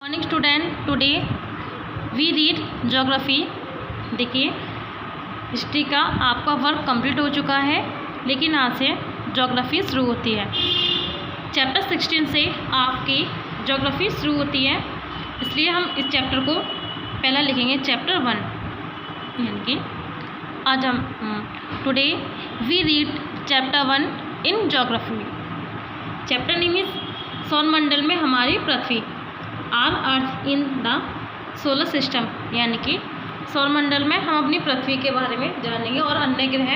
Morning student, today we read geography. देखिए, history का आपका वर्क कंप्लीट हो चुका है, लेकिन आज से ज्योग्राफी शुरू होती है। चैप्टर 16 से आपकी ज्योग्राफी शुरू होती है, इसलिए हम इस चैप्टर को पहला लिखेंगे चैप्टर 1। यानी कि आज हम today we read chapter 1 in geography. Chapter name is सौरमंडल में हमारी पृथ्वी, our earth in the solar system. यानी कि सौरमंडल में हम अपनी पृथ्वी के बारे में जानेंगे और अन्य ग्रह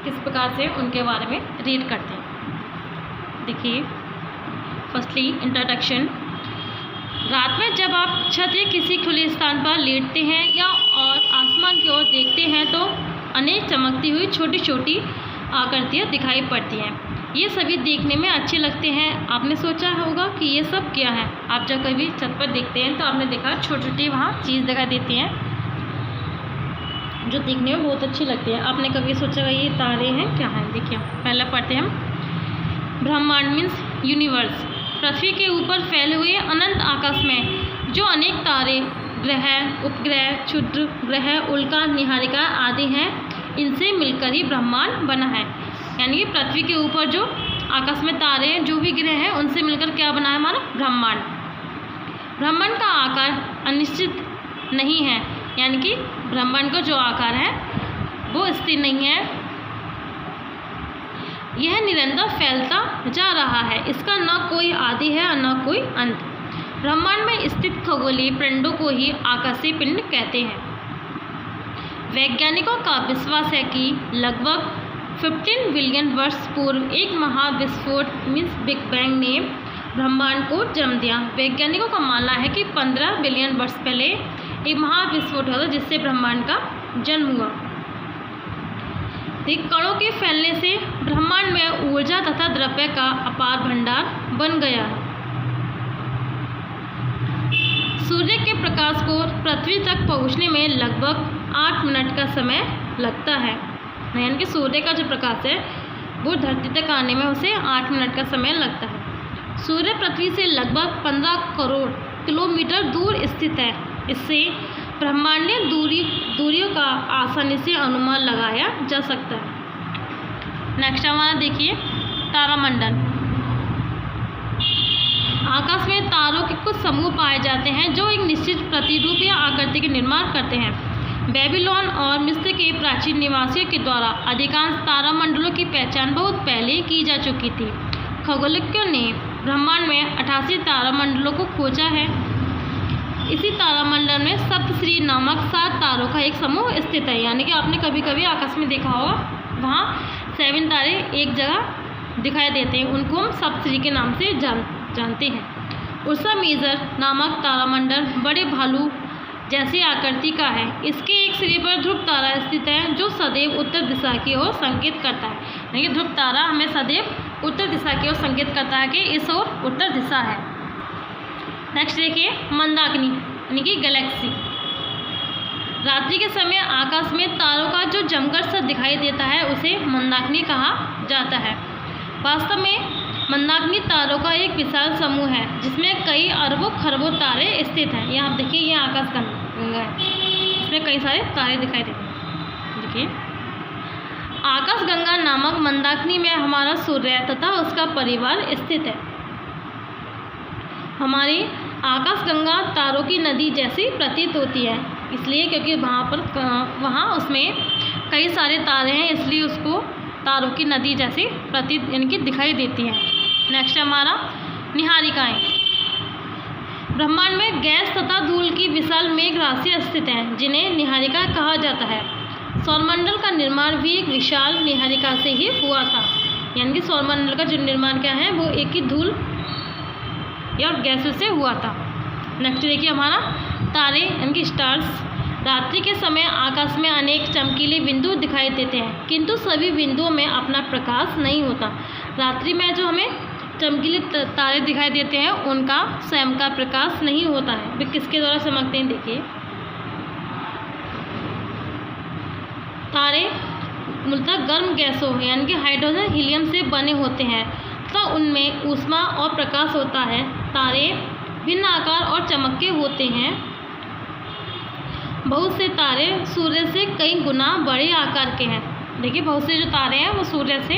किस प्रकार से उनके बारे में रीड करते हैं। देखिए, फर्स्टली इंट्रोडक्शन। रात में जब आप छत या किसी खुले स्थान पर लेटते हैं या और आसमान की ओर देखते हैं तो अनेक चमकती हुई छोटी छोटी आकृतियाँ दिखाई पड़ती हैं। ये सभी देखने में अच्छे लगते हैं। आपने सोचा होगा कि ये सब क्या है। आप जब कभी छत पर देखते हैं तो आपने देखा छोटी छोटी वहाँ चीज़ दिखाई देती हैं जो देखने में बहुत अच्छी लगती है। आपने कभी सोचा होगा ये तारे हैं, क्या हैं? देखिए, पहला पढ़ते हैं हम। ब्रह्मांड मीन्स यूनिवर्स। पृथ्वी के ऊपर फैले हुए अनंत आकाश में जो अनेक तारे, ग्रह, उपग्रह, क्षुद्र ग्रह, उल्का, निहारिका आदि हैं, इनसे मिलकर ही ब्रह्मांड बना है। यानी कि पृथ्वी के ऊपर जो आकाश में तारे हैं, जो भी ग्रह हैं, उनसे मिलकर क्या बना है हमारा ब्रह्मांड। ब्रह्मांड का आकार अनिश्चित नहीं है, यानी कि ब्रह्मांड का जो आकार है वो स्थिर नहीं है, यह निरंतर फैलता जा रहा है। इसका न कोई आदि है और न कोई अंत। ब्रह्मांड में स्थित खगोलीय पिंडों को ही आकाशीय पिंड कहते हैं। वैज्ञानिकों का विश्वास है कि लगभग 15 बिलियन वर्ष पूर्व एक महाविस्फोट मीन्स बिग बैंग ने ब्रह्मांड को जन्म दिया। वैज्ञानिकों का मानना है कि 15 बिलियन वर्ष पहले एक महाविस्फोट हुआ था जिससे ब्रह्मांड का जन्म हुआ। कणों के फैलने से ब्रह्मांड में ऊर्जा तथा द्रव्य का अपार भंडार बन गया है। सूर्य के प्रकाश को पृथ्वी तक पहुंचने में लगभग 8 मिनट का समय लगता है। यानी कि सूर्य का जो प्रकाश है वो धरती तक आने में उसे 8 मिनट का समय लगता है। सूर्य पृथ्वी से लगभग 15 करोड़ किलोमीटर दूर स्थित है। इससे ब्रह्मांडीय दूरियों का आसानी से अनुमान लगाया जा सकता है। नेक्स्ट हमारा देखिए तारामंडल। आकाश में तारों के कुछ समूह पाए जाते हैं जो एक निश्चित प्रतिरूप या आकृति के निर्माण करते हैं। बेबीलोन और मिस्र के प्राचीन निवासियों के द्वारा अधिकांश तारामंडलों की पहचान बहुत पहले की जा चुकी थी। खगोलज्ञों ने ब्रह्मांड में 88 तारामंडलों को खोजा है। इसी तारामंडल में सप्तश्री नामक 7 तारों का एक समूह स्थित है। यानी कि आपने कभी कभी आकाश में देखा होगा, वहाँ 7 तारे एक जगह दिखाई देते हैं, उनको हम सप्तश्री के नाम से जानते हैं। उर्सा मेजर नामक तारामंडल बड़े भालू जैसी आकृति का है। इसके एक सिरे पर ध्रुव तारा स्थित है जो सदैव उत्तर दिशा की ओर संकेत करता है। यानी कि ध्रुव तारा हमें सदैव उत्तर दिशा की ओर संकेत करता है कि इस ओर उत्तर दिशा है। नेक्स्ट देखिए मंदाकिनी यानी कि गैलेक्सी। रात्रि के समय आकाश में तारों का जो जमकर सा दिखाई देता है उसे मंदाकिनी कहा जाता है। वास्तव में मंदाकिनी तारों का एक विशाल समूह है जिसमें कई अरबों खरबों तारे स्थित हैं। यहाँ आप देखिए, ये आकाश गंगा है, इसमें कई सारे तारे दिखाई देते हैं। देखिए, आकाश गंगा नामक मंदाकिनी में हमारा सूर्य तथा उसका परिवार स्थित है। हमारी आकाश गंगा तारों की नदी जैसी प्रतीत होती है, इसलिए क्योंकि वहाँ उसमें कई सारे तारे हैं, इसलिए उसको तारों की नदी जैसी प्रतीत यानी कि दिखाई देती है। नेक्स्ट हमारा निहारिकाएं। ब्रह्मांड में गैस तथा धूल की विशाल मेघ राशि स्थित हैं जिन्हें निहारिका कहा जाता है। सौरमंडल का निर्माण भी एक विशाल निहारिका से ही हुआ था। यानी कि सौरमंडल का जो निर्माण क्या है वो एक ही धूल या गैसों से हुआ था। नेक्स्ट देखिए हमारा तारे यानी कि स्टार्स। रात्रि के समय आकाश में अनेक चमकीले बिंदु दिखाई देते हैं, किंतु सभी बिंदुओं में अपना प्रकाश नहीं होता। रात्रि में जो हमें चमकीले तारे दिखाई देते हैं उनका स्वयं का प्रकाश नहीं होता है। वे किसके द्वारा चमकते हैं? देखिए, तारे मूलतः गर्म गैसों यानी कि हाइड्रोजन हीलियम से बने होते हैं तथा उनमें ऊष्मा और प्रकाश होता है। तारे भिन्न आकार और चमक के होते हैं। बहुत से तारे सूर्य से कई गुना बड़े आकार के हैं। देखिए, बहुत से जो तारे हैं वो सूर्य से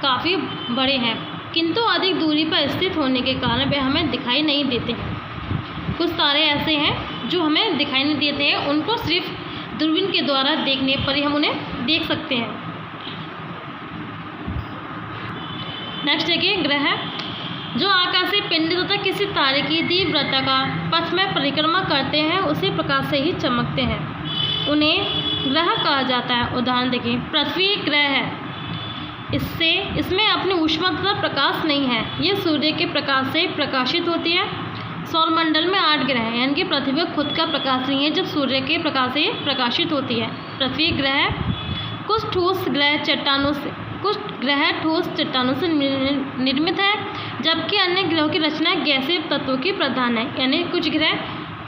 काफ़ी बड़े हैं, किंतु अधिक दूरी पर स्थित होने के कारण वे हमें दिखाई नहीं देते हैं। कुछ तारे ऐसे हैं जो हमें दिखाई नहीं देते हैं, उनको सिर्फ दूरबीन के द्वारा देखने पर ही हम उन्हें देख सकते हैं। नेक्स्ट देखिए, ग्रह जो आकाशीय पिंड तथा किसी तारे की तीव्रता का पथ में परिक्रमा करते हैं उसी प्रकाश से ही चमकते हैं, उन्हें ग्रह कहा जाता है। उदाहरण देखिए, पृथ्वी एक ग्रह है, इसमें अपनी ऊष्मा तथा प्रकाश नहीं है, ये सूर्य के प्रकाश से प्रकाशित होती है। सौरमंडल में 8 ग्रह हैं, यानी कि पृथ्वी का खुद का प्रकाश नहीं है, जब सूर्य के प्रकाश से प्रकाशित होती है। पृथ्वी ग्रह है। कुछ ठोस ग्रह ठोस चट्टानों से निर्मित है, जबकि अन्य ग्रहों की रचना गैसीय तत्वों की प्रधान है, यानी कुछ ग्रह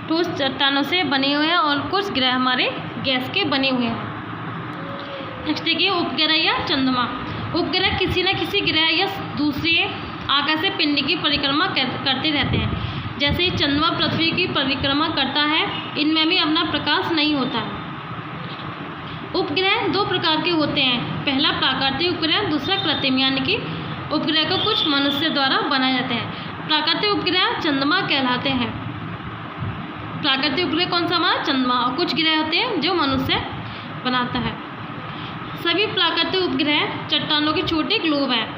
ठोस चट्टानों से बने हुए हैं और कुछ ग्रह हमारे गैस के बने हुए हैं। नेक्स्ट देखिए, उपग्रह या चंद्रमा। उपग्रह किसी न किसी ग्रह या दूसरे आकाशीय पिंड की परिक्रमा करते रहते हैं। जैसे ही चंद्रमा पृथ्वी की परिक्रमा करता है, इनमें भी अपना प्रकाश नहीं होता है। उपग्रह 2 प्रकार के होते हैं, पहला प्राकृतिक उपग्रह, दूसरा कृत्रिम, यानी कि उपग्रह को कुछ मनुष्य द्वारा बनाए जाते हैं। प्राकृतिक उपग्रह चंद्रमा कहलाते हैं। प्राकृतिक उपग्रह कौन सा हमारा? चंद्रमा। और कुछ ग्रह होते हैं जो मनुष्य बनाता है। सभी प्राकृतिक उपग्रह चट्टानों के छोटे ग्लोब हैं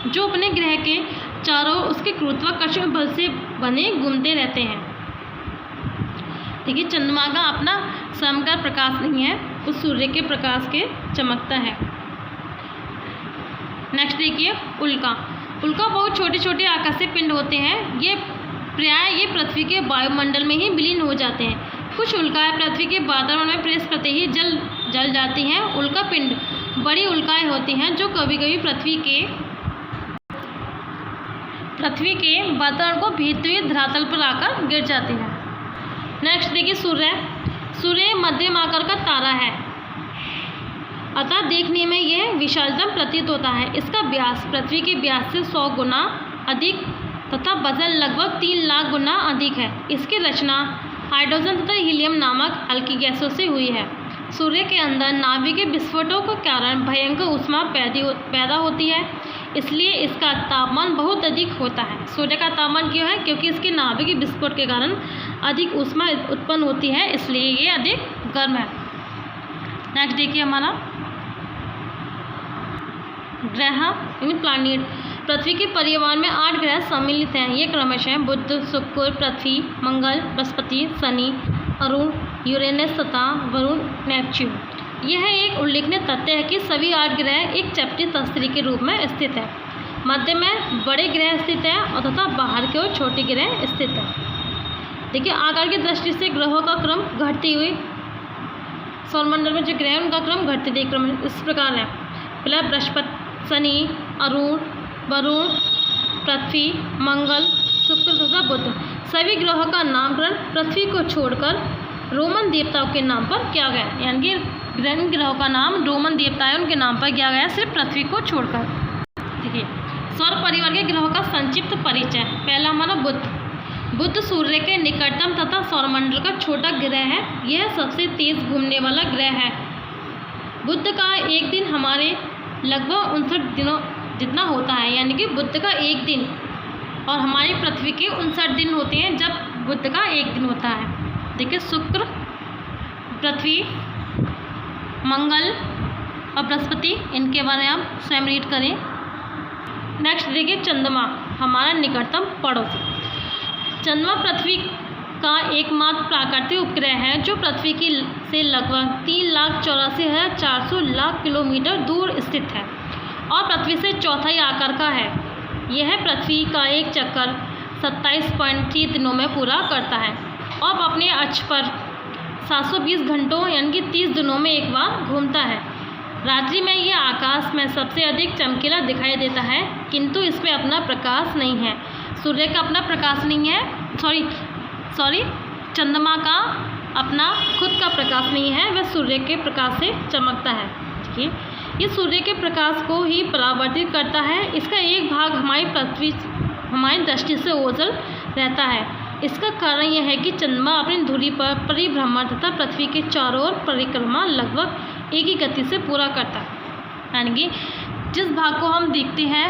जो अपने ग्रह के चारों ओर उसके गुरुत्वाकर्षण बल से बने घूमते रहते हैं। देखिए, चंद्रमा का अपना स्वयं का प्रकाश नहीं है, वो सूर्य के प्रकाश के चमकता है। नेक्स्ट देखिए, उल्का। उल्का बहुत छोटे छोटे आकाशीय पिंड होते हैं। ये पृथ्वी के वायुमंडल में ही विलीन हो जाते हैं। कुछ उल्काएं पृथ्वी के वातावरण में प्रवेश करते ही जल जाती हैं। उल्का पिंड बड़ी उल्काएं होती हैं जो कभी कभी पृथ्वी के वातावरण को भीगते हुए धरातल पर आकर गिर जाती हैं। नेक्स्ट देखिए, सूर्य मध्यम आकार का तारा है, अतः देखने में यह विशालतम प्रतीत होता है। इसका व्यास पृथ्वी के व्यास से 100 गुना अधिक तथा वजन लगभग 3 लाख गुना अधिक है। इसकी रचना हाइड्रोजन तथा हीलियम नामक हल्की गैसों से हुई है। सूर्य के अंदर नाभिकीय विस्फोटों के कारण भयंकर ऊष्मा पैदा होती है, इसलिए इसका तापमान बहुत अधिक होता है। सूर्य का तापमान क्यों है? क्योंकि इसके नाभिकीय विस्फोट के कारण अधिक ऊष्मा उत्पन्न होती है, इसलिए ये अधिक गर्म है। नेक्स्ट देखिए, हमारा ग्रह यानी प्लैनेट। पृथ्वी के परिवार में 8 ग्रह सम्मिलित हैं। ये क्रमशः बुध, शुक्र, पृथ्वी, मंगल, बृहस्पति, शनि, अरुण, यूरेनस तथा वरुण, नेपच्यून। यह एक उल्लेखनीय तथ्य है कि सभी 8 ग्रह एक चपटी तस्तरी के रूप में स्थित है। मध्य में बड़े ग्रह स्थित हैं और तथा बाहर की ओर छोटे ग्रह स्थित हैं। देखिए, आकार की दृष्टि से ग्रहों का क्रम घटती हुई, सौरमंडल में जो ग्रह है उनका क्रम घटते हुए क्रम इस प्रकार है। पहला बृहस्पति, शनि, अरुण, वरुण, पृथ्वी, मंगल, शुक्र तथा बुध। सभी ग्रहों का नामकरण पृथ्वी को छोड़कर रोमन देवताओं के नाम पर किया गया, यानी कि ग्रहों का नाम रोमन देवता है उनके नाम पर किया गया, सिर्फ पृथ्वी को छोड़कर। देखिए, सौर परिवार के ग्रहों का संक्षिप्त परिचय। पहला हमारा बुध सूर्य के निकटतम तथा सौरमंडल का छोटा ग्रह है। यह सबसे तेज घूमने वाला ग्रह है। बुध का एक दिन हमारे लगभग 59 दिनों जितना होता है, यानी कि बुध का एक दिन और हमारी पृथ्वी के 59 दिन होते हैं जब बुध का एक दिन होता है। देखिए, शुक्र, पृथ्वी, मंगल और बृहस्पति, इनके बारे में आप स्वयं रीड करें। नेक्स्ट देखिए, चंद्रमा हमारा निकटतम पड़ोसी। चंद्रमा पृथ्वी का एकमात्र प्राकृतिक उपग्रह है जो पृथ्वी से लगभग 3,84,400 लाख किलोमीटर दूर स्थित है और पृथ्वी से चौथाई आकार का है। यह पृथ्वी का एक चक्कर 27.3 दिनों में पूरा करता है और अपने अक्ष पर 720 घंटों यानी कि 30 दिनों में एक बार घूमता है। रात्रि में यह आकाश में सबसे अधिक चमकीला दिखाई देता है, किंतु इसमें अपना प्रकाश नहीं है। सूर्य का अपना प्रकाश नहीं है, सॉरी चंद्रमा का अपना खुद का प्रकाश नहीं है, वह सूर्य के प्रकाश से चमकता है। ठीक है, ये सूर्य के प्रकाश को ही परावर्तित करता है। इसका एक भाग हमारी दृष्टि से ओझल रहता है इसका कारण यह है कि चंद्रमा अपनी धुरी पर परिभ्रमण तथा पृथ्वी के चारों ओर परिक्रमा लगभग एक ही गति से पूरा करता है। यानी कि जिस भाग को हम देखते हैं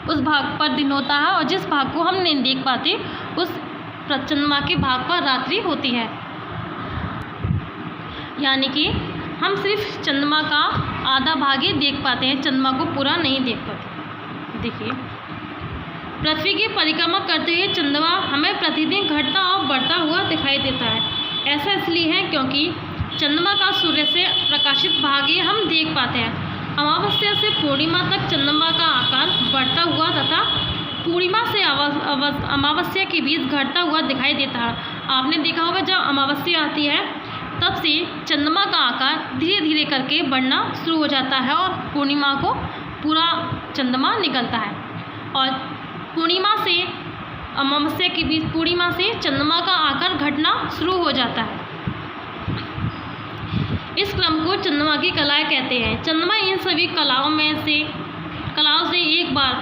उस भाग पर दिन होता है और जिस भाग को हम नहीं देख पाते उस चंद्रमा के भाग पर रात्रि होती है। यानी कि हम सिर्फ चंद्रमा का आधा भाग ही देख पाते हैं, चंद्रमा को पूरा नहीं देख पाते। देखिए, पृथ्वी की परिक्रमा करते हुए चंद्रमा हमें प्रतिदिन घटता और बढ़ता हुआ दिखाई देता है। ऐसा इसलिए है क्योंकि चंद्रमा का सूर्य से प्रकाशित भाग ही हम देख पाते हैं। अमावस्या से पूर्णिमा तक चंद्रमा का आकार बढ़ता हुआ तथा पूर्णिमा से अमावस्या के बीच घटता हुआ दिखाई देता है। आपने देखा होगा जब अमावस्या आती है तब से चंद्रमा का आकार धीरे धीरे करके बढ़ना शुरू हो जाता है और पूर्णिमा को पूरा चंद्रमा निकलता है और पूर्णिमा से अमावस्या के बीच पूर्णिमा से चंद्रमा का आकार घटना शुरू हो जाता है। इस क्रम को चंद्रमा की कलाएं कहते हैं। चंद्रमा इन सभी कलाओं से एक बार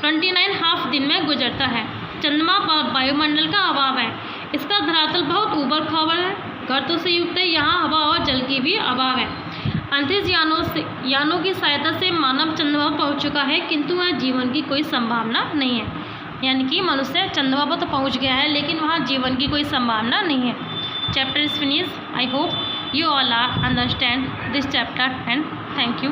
29.5 दिन में गुजरता है। चंद्रमा पर वायुमंडल का अभाव है। इसका धरातल बहुत ऊबड़ खाबड़ है, गर्तों से युक्त है। यहाँ हवा और जल की भी अभाव है। अंतरिक्ष यानों की सहायता से मानव चंद्रमा पर पहुँच चुका है, किंतु वहाँ जीवन की कोई संभावना नहीं है। यानी कि मनुष्य चंद्रमा पर तो पहुँच गया है लेकिन वहाँ जीवन की कोई संभावना नहीं है। Chapter is finished. I hope you all are understand this chapter and thank you.